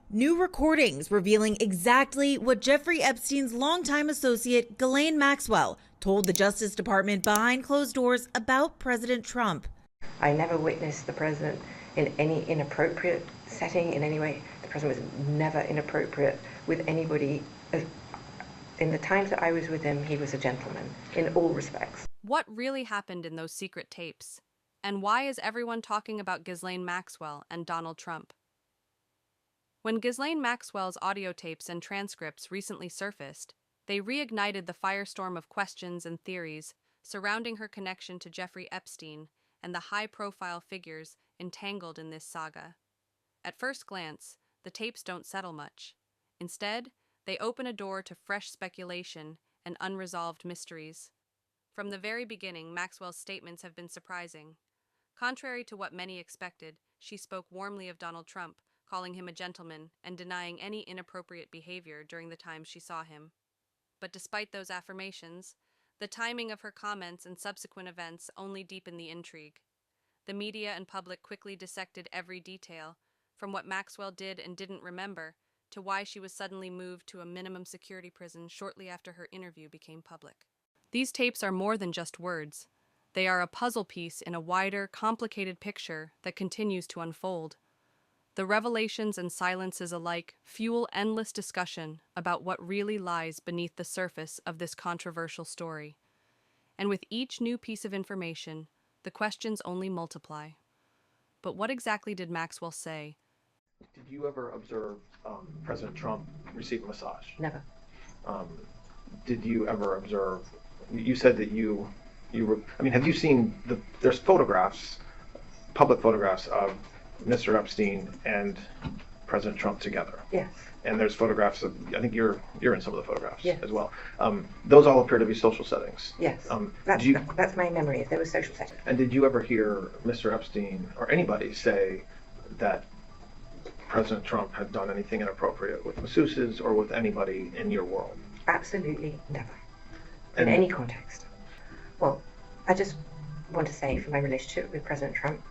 New recordings revealing exactly what Jeffrey Epstein's longtime associate Ghislaine Maxwell told the Justice Department behind closed doors about President Trump. I never witnessed the president in any inappropriate setting in any way. The president was never inappropriate with anybody. In the times that I was with him, he was a gentleman in all respects. What really happened in those secret tapes? And why is everyone talking about Ghislaine Maxwell and Donald Trump? When Ghislaine Maxwell's audio tapes and transcripts recently surfaced, they reignited the firestorm of questions and theories surrounding her connection to Jeffrey Epstein and the high-profile figures entangled in this saga. At first glance, the tapes don't settle much. Instead, they open a door to fresh speculation and unresolved mysteries. From the very beginning, Maxwell's statements have been surprising. Contrary to what many expected, she spoke warmly of Donald Trump, calling him a gentleman and denying any inappropriate behavior during the time she saw him. But despite those affirmations, the timing of her comments and subsequent events only deepened the intrigue. The media and public quickly dissected every detail, from what Maxwell did and didn't remember, to why she was suddenly moved to a minimum security prison shortly after her interview became public. These tapes are more than just words. They are a puzzle piece in a wider, complicated picture that continues to unfold. The revelations and silences alike fuel endless discussion about what really lies beneath the surface of this controversial story. And with each new piece of information, the questions only multiply. But what exactly did Maxwell say? Did you ever observe President Trump receive a massage? Never. Did you ever observe, you said that you were, have you seen there's photographs, public photographs of Mr. Epstein and President Trump together? Yes. And there's photographs of, I think you're in some of the photographs Yes. as well. Those all appear to be social settings. Yes. Did you, That's my memory. There was social settings. and did you ever hear Mr. Epstein or anybody say that President Trump had done anything inappropriate with masseuses or with anybody in your world? Absolutely never. And in any context. Well, I just want to say for my relationship with President Trump,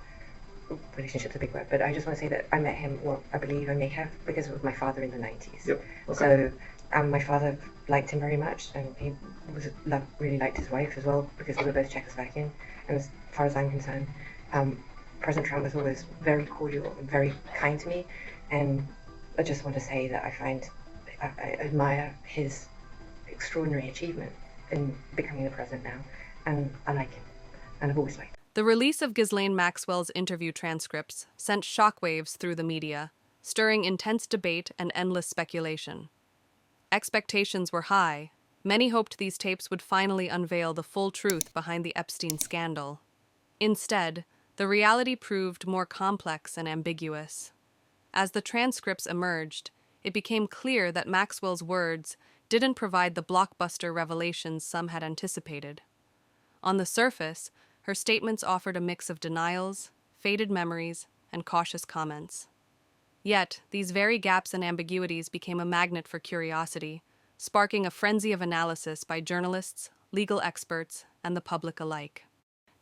relationship's a big word, but I just want to say that I met him, well, I believe I may have, because of my father in the 90s. Yep. Okay. So my father liked him very much, and he really liked his wife as well, because they were both Czechoslovakian. And as far as I'm concerned, President Trump was always very cordial and very kind to me, and I just want to say that I admire his extraordinary achievement in becoming the president now, and I like him, and I've always liked him. The release of Ghislaine Maxwell's interview transcripts sent shockwaves through the media, stirring intense debate and endless speculation. Expectations were high. Many hoped these tapes would finally unveil the full truth behind the Epstein scandal. Instead, the reality proved more complex and ambiguous. As the transcripts emerged, it became clear that Maxwell's words didn't provide the blockbuster revelations some had anticipated. On the surface, her statements offered a mix of denials, faded memories, and cautious comments. Yet, these very gaps and ambiguities became a magnet for curiosity, sparking a frenzy of analysis by journalists, legal experts, and the public alike.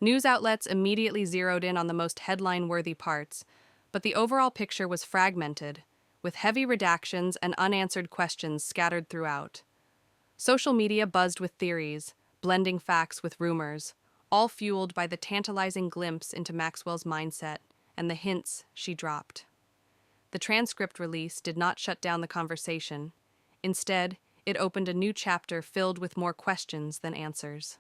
News outlets immediately zeroed in on the most headline-worthy parts, but the overall picture was fragmented, with heavy redactions and unanswered questions scattered throughout. Social media buzzed with theories, blending facts with rumors, all fueled by the tantalizing glimpse into Maxwell's mindset and the hints she dropped. The transcript release did not shut down the conversation. Instead, it opened a new chapter filled with more questions than answers.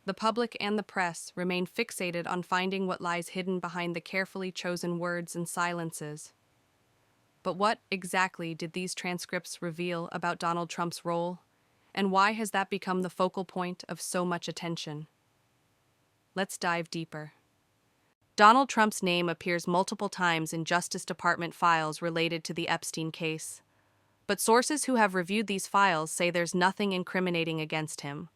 The public and the press remain fixated on finding what lies hidden behind the carefully chosen words and silences. But what exactly did these transcripts reveal about Donald Trump's role, and why has that become the focal point of so much attention? Let's dive deeper. Donald Trump's name appears multiple times in Justice Department files related to the Epstein case, but sources who have reviewed these files say there's nothing incriminating against him.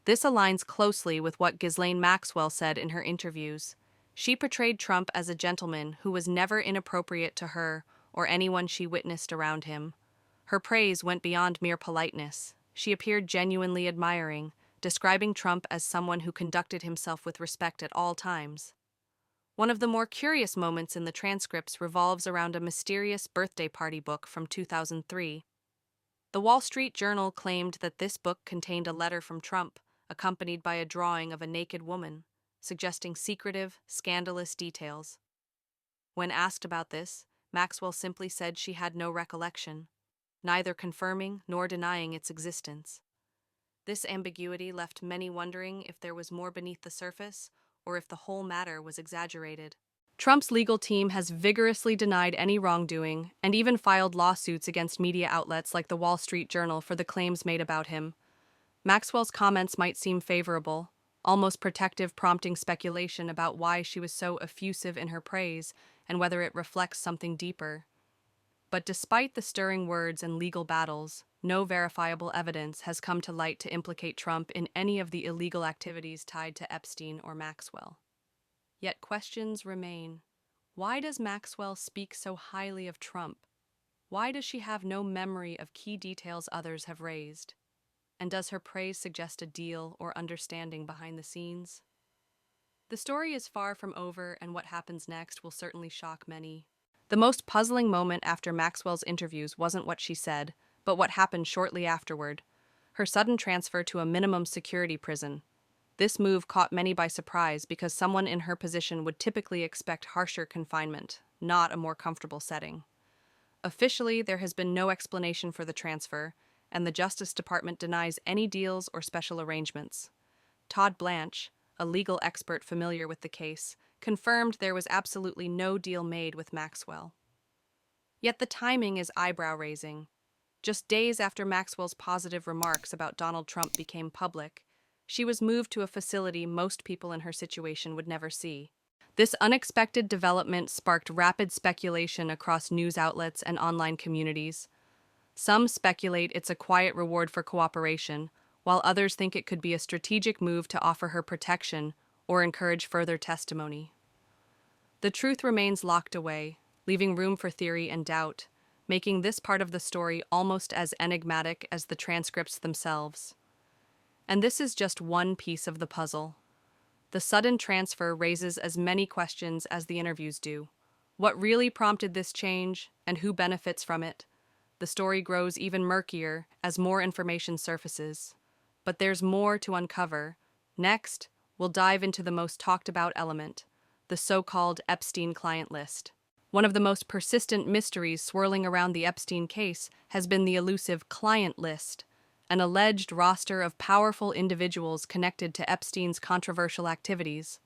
This aligns closely with what Ghislaine Maxwell said in her interviews. She portrayed Trump as a gentleman who was never inappropriate to her or anyone she witnessed around him. Her praise went beyond mere politeness. She appeared genuinely admiring, describing Trump as someone who conducted himself with respect at all times. One of the more curious moments in the transcripts revolves around a mysterious birthday party book from 2003. The Wall Street Journal claimed that this book contained a letter from Trump, accompanied by a drawing of a naked woman, suggesting secretive, scandalous details. When asked about this, Maxwell simply said she had no recollection, neither confirming nor denying its existence. This ambiguity left many wondering if there was more beneath the surface or if the whole matter was exaggerated. Trump's legal team has vigorously denied any wrongdoing and even filed lawsuits against media outlets like the Wall Street Journal for the claims made about him. Maxwell's comments might seem favorable, almost protective, prompting speculation about why she was so effusive in her praise and whether it reflects something deeper. But despite the stirring words and legal battles, no verifiable evidence has come to light to implicate Trump in any of the illegal activities tied to Epstein or Maxwell. Yet questions remain. Why does Maxwell speak so highly of Trump? Why does she have no memory of key details others have raised? And does her praise suggest a deal or understanding behind the scenes? The story is far from over, and what happens next will certainly shock many. The most puzzling moment after Maxwell's interviews wasn't what she said, but what happened shortly afterward: her sudden transfer to a minimum security prison. This move caught many by surprise because someone in her position would typically expect harsher confinement, not a more comfortable setting. Officially, there has been no explanation for the transfer, and the Justice Department denies any deals or special arrangements. Todd Blanche, a legal expert familiar with the case, confirmed there was absolutely no deal made with Maxwell. Yet the timing is eyebrow-raising. Just days after Maxwell's positive remarks about Donald Trump became public, she was moved to a facility most people in her situation would never see. This unexpected development sparked rapid speculation across news outlets and online communities. Some speculate it's a quiet reward for cooperation, while others think it could be a strategic move to offer her protection or encourage further testimony. The truth remains locked away, leaving room for theory and doubt, making this part of the story almost as enigmatic as the transcripts themselves. And this is just one piece of the puzzle. The sudden transfer raises as many questions as the interviews do. What really prompted this change, and who benefits from it? The story grows even murkier as more information surfaces. But there's more to uncover. Next, we'll dive into the most talked about element, the so-called Epstein client list. One of the most persistent mysteries swirling around the Epstein case has been the elusive client list, an alleged roster of powerful individuals connected to Epstein's controversial activities.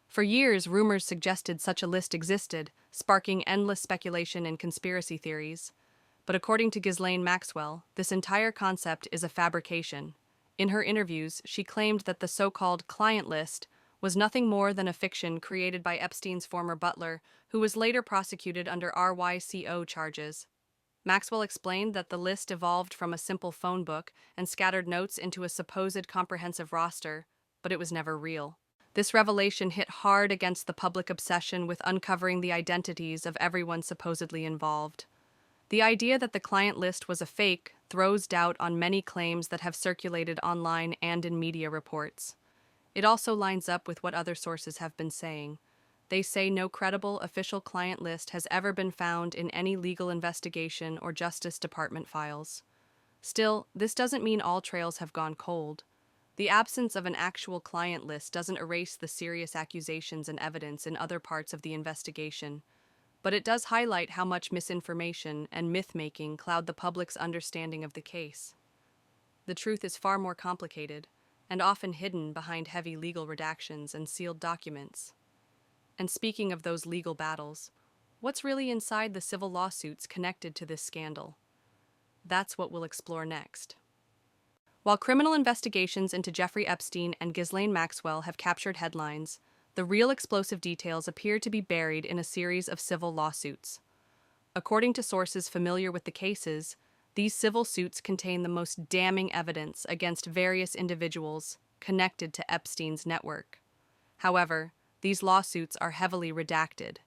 For years, rumors suggested such a list existed, sparking endless speculation and conspiracy theories. But according to Ghislaine Maxwell, this entire concept is a fabrication. In her interviews, she claimed that the so-called client list was nothing more than a fiction created by Epstein's former butler, who was later prosecuted under RYCO charges. Maxwell explained that the list evolved from a simple phone book and scattered notes into a supposed comprehensive roster, but it was never real. This revelation hit hard against the public obsession with uncovering the identities of everyone supposedly involved. The idea that the client list was a fake throws doubt on many claims that have circulated online and in media reports. It also lines up with what other sources have been saying. They say no credible official client list has ever been found in any legal investigation or Justice Department files. Still, this doesn't mean all trails have gone cold. The absence of an actual client list doesn't erase the serious accusations and evidence in other parts of the investigation, but it does highlight how much misinformation and myth-making cloud the public's understanding of the case. The truth is far more complicated, and often hidden behind heavy legal redactions and sealed documents. And speaking of those legal battles, what's really inside the civil lawsuits connected to this scandal? That's what we'll explore next. While criminal investigations into Jeffrey Epstein and Ghislaine Maxwell have captured headlines, the real explosive details appear to be buried in a series of civil lawsuits. According to sources familiar with the cases, these civil suits contain the most damning evidence against various individuals connected to Epstein's network. However, these lawsuits are heavily redacted.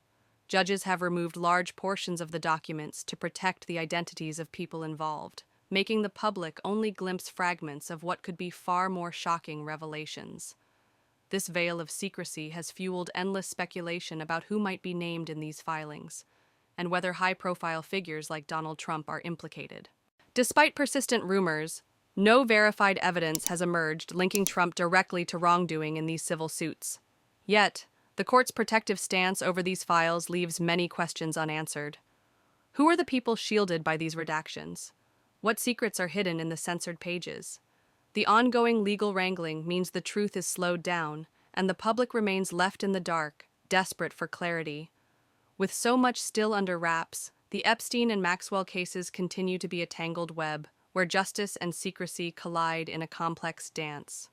Judges have removed large portions of the documents to protect the identities of people involved, making the public only glimpse fragments of what could be far more shocking revelations. This veil of secrecy has fueled endless speculation about who might be named in these filings, and whether high-profile figures like Donald Trump are implicated. Despite persistent rumors, no verified evidence has emerged linking Trump directly to wrongdoing in these civil suits. Yet, the court's protective stance over these files leaves many questions unanswered. Who are the people shielded by these redactions? What secrets are hidden in the censored pages? The ongoing legal wrangling means the truth is slowed down, and the public remains left in the dark, desperate for clarity. With so much still under wraps, the Epstein and Maxwell cases continue to be a tangled web, where justice and secrecy collide in a complex dance.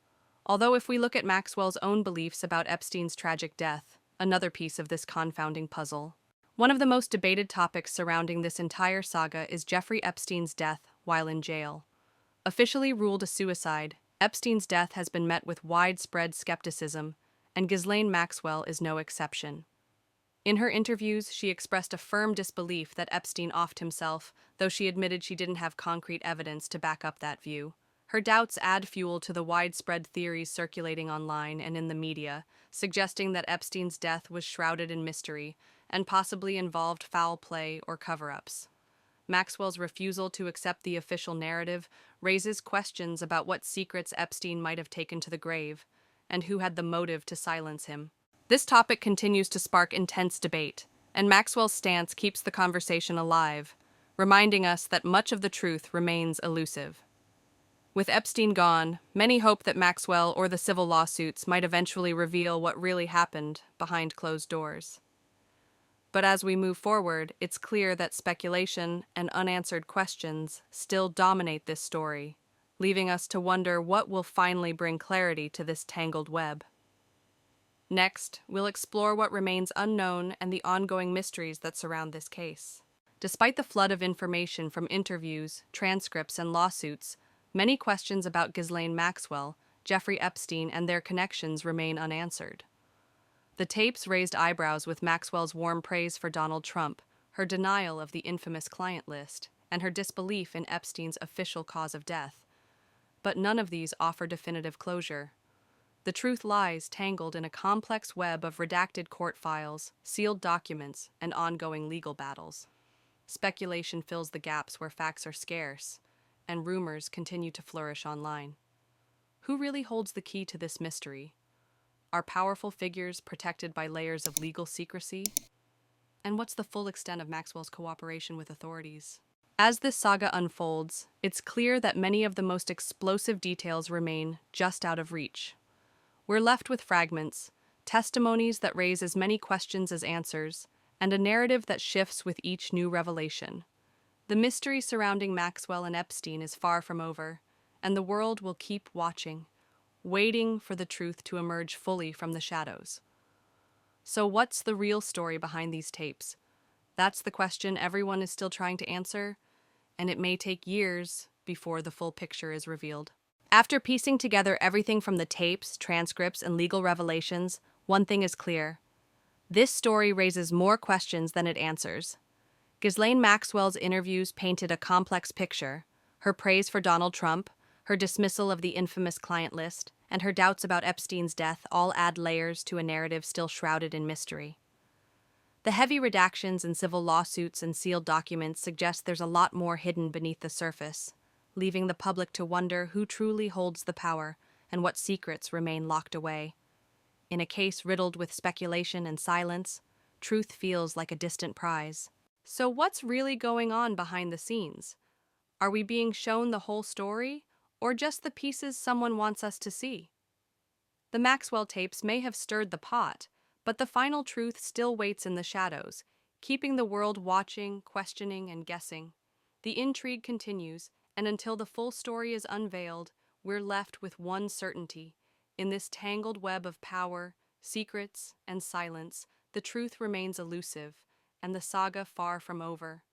Although if we look at Maxwell's own beliefs about Epstein's tragic death, another piece of this confounding puzzle. One of the most debated topics surrounding this entire saga is Jeffrey Epstein's death while in jail. Officially ruled a suicide, Epstein's death has been met with widespread skepticism, and Ghislaine Maxwell is no exception. In her interviews, she expressed a firm disbelief that Epstein offed himself, though she admitted she didn't have concrete evidence to back up that view. Her doubts add fuel to the widespread theories circulating online and in the media, suggesting that Epstein's death was shrouded in mystery and possibly involved foul play or cover-ups. Maxwell's refusal to accept the official narrative raises questions about what secrets Epstein might have taken to the grave, and who had the motive to silence him. This topic continues to spark intense debate, and Maxwell's stance keeps the conversation alive, reminding us that much of the truth remains elusive. With Epstein gone, many hope that Maxwell or the civil lawsuits might eventually reveal what really happened behind closed doors. But as we move forward, it's clear that speculation and unanswered questions still dominate this story, leaving us to wonder what will finally bring clarity to this tangled web. Next, we'll explore what remains unknown and the ongoing mysteries that surround this case. Despite the flood of information from interviews, transcripts, and lawsuits, many questions about Ghislaine Maxwell, Jeffrey Epstein, and their connections remain unanswered. The tapes raised eyebrows with Maxwell's warm praise for Donald Trump, her denial of the infamous client list, and her disbelief in Epstein's official cause of death. But none of these offer definitive closure. The truth lies tangled in a complex web of redacted court files, sealed documents, and ongoing legal battles. Speculation fills the gaps where facts are scarce, and rumors continue to flourish online. Who really holds the key to this mystery? Are powerful figures protected by layers of legal secrecy? And what's the full extent of Maxwell's cooperation with authorities? As this saga unfolds, it's clear that many of the most explosive details remain just out of reach. We're left with fragments, testimonies that raise as many questions as answers, and a narrative that shifts with each new revelation. The mystery surrounding Maxwell and Epstein is far from over, and the world will keep watching, waiting for the truth to emerge fully from the shadows. So what's the real story behind these tapes? That's the question everyone is still trying to answer, and it may take years before the full picture is revealed. After piecing together everything from the tapes, transcripts, and legal revelations, one thing is clear. This story raises more questions than it answers. Ghislaine Maxwell's interviews painted a complex picture. Her praise for Donald Trump, her dismissal of the infamous client list, and her doubts about Epstein's death all add layers to a narrative still shrouded in mystery. The heavy redactions in civil lawsuits and sealed documents suggest there's a lot more hidden beneath the surface, leaving the public to wonder who truly holds the power and what secrets remain locked away. In a case riddled with speculation and silence, truth feels like a distant prize. So what's really going on behind the scenes? Are we being shown the whole story, or just the pieces someone wants us to see? The Maxwell tapes may have stirred the pot, but the final truth still waits in the shadows, keeping the world watching, questioning, and guessing. The intrigue continues, and until the full story is unveiled, we're left with one certainty. In this tangled web of power, secrets, and silence, the truth remains elusive, and the saga far from over.